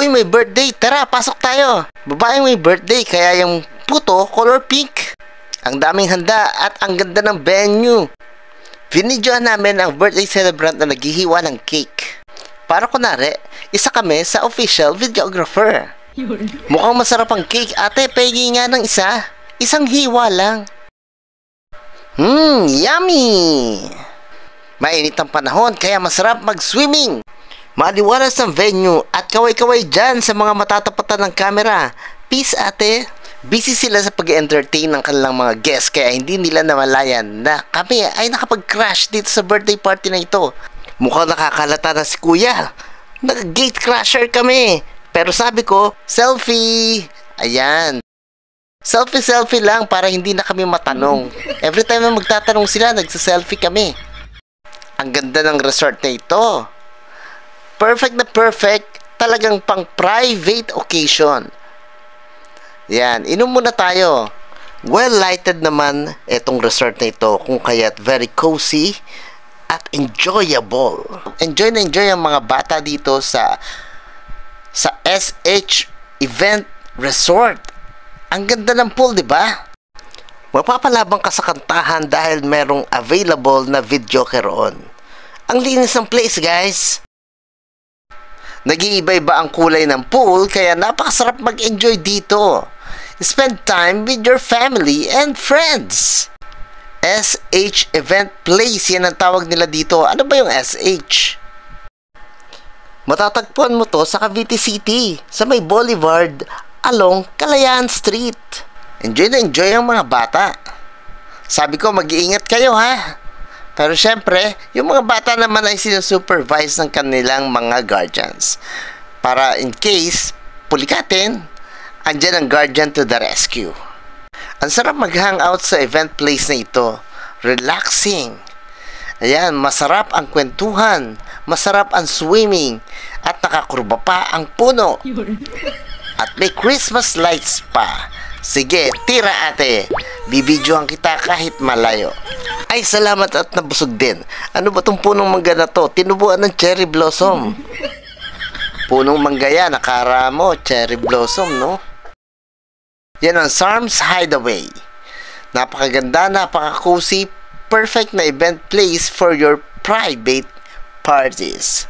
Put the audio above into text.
Uy, may birthday! Tara, pasok tayo! Babaeng may birthday, kaya yung puto, color pink. Ang daming handa at ang ganda ng venue. Vinidyoan namin ang birthday celebrant na naghihiwa ng cake. Para kunwari, isa kami sa official videographer. Mukhang masarap ang cake, ate. Pahingi nga ng isa. Isang hiwa lang. Yummy! Mainit ang panahon, kaya masarap mag-swimming. Maliwalas ang venue at kaway-kaway dyan sa mga matatapatan ng camera. Peace, ate. Busy sila sa pag-entertain ng kanilang mga guests, kaya hindi nila namalayan na kami ay nakapag-crash dito sa birthday party na ito. Mukhang nakakalata na si kuya. Nag-gate crasher kami. Pero sabi ko, selfie. Ayan. Selfie lang para hindi na kami matanong. Every time na magtatanong sila, nagsa-selfie kami. Ang ganda ng resort na ito. Perfect na perfect. Talagang pang private occasion. Yan, inom muna tayo. Well-lighted naman itong resort na ito, kung kaya't very cozy at enjoyable. Enjoy na enjoy ang mga bata dito sa SH Event Resort. Ang ganda ng pool, di ba? Mapapalabang ka sa kantahan dahil merong available na video roon. Ang linis ng place, guys. Nag-iiba-iba ang kulay ng pool, kaya napakasarap mag-enjoy dito. Spend time with your family and friends. SH Event Place, yan ang tawag nila dito. Ano ba yung SH? Matatagpuan mo to sa Cavite City, sa may Boulevard, along Kalayaan Street. Enjoy na enjoy ang mga bata. Sabi ko, mag-iingat kayo, ha? Pero syempre, yung mga bata naman ay sinusupervise ng kanilang mga guardians. Para in case, pulikatin, andyan ang guardian to the rescue. Ang sarap mag-hangout sa event place na ito. Relaxing. Ayan, masarap ang kwentuhan, masarap ang swimming, at nakakurba pa ang puno. At may Christmas lights pa. Sige, tira ate. Bibidyohan kita kahit malayo. Ay, salamat at nabusog din. Ano ba tong punong mangga na to? Tinubuan ng cherry blossom. Punong mangga yan, nakaramo, cherry blossom, no? Yan ang Sarms Hideaway. Napakaganda, napaka-cozy, perfect na event place for your private parties.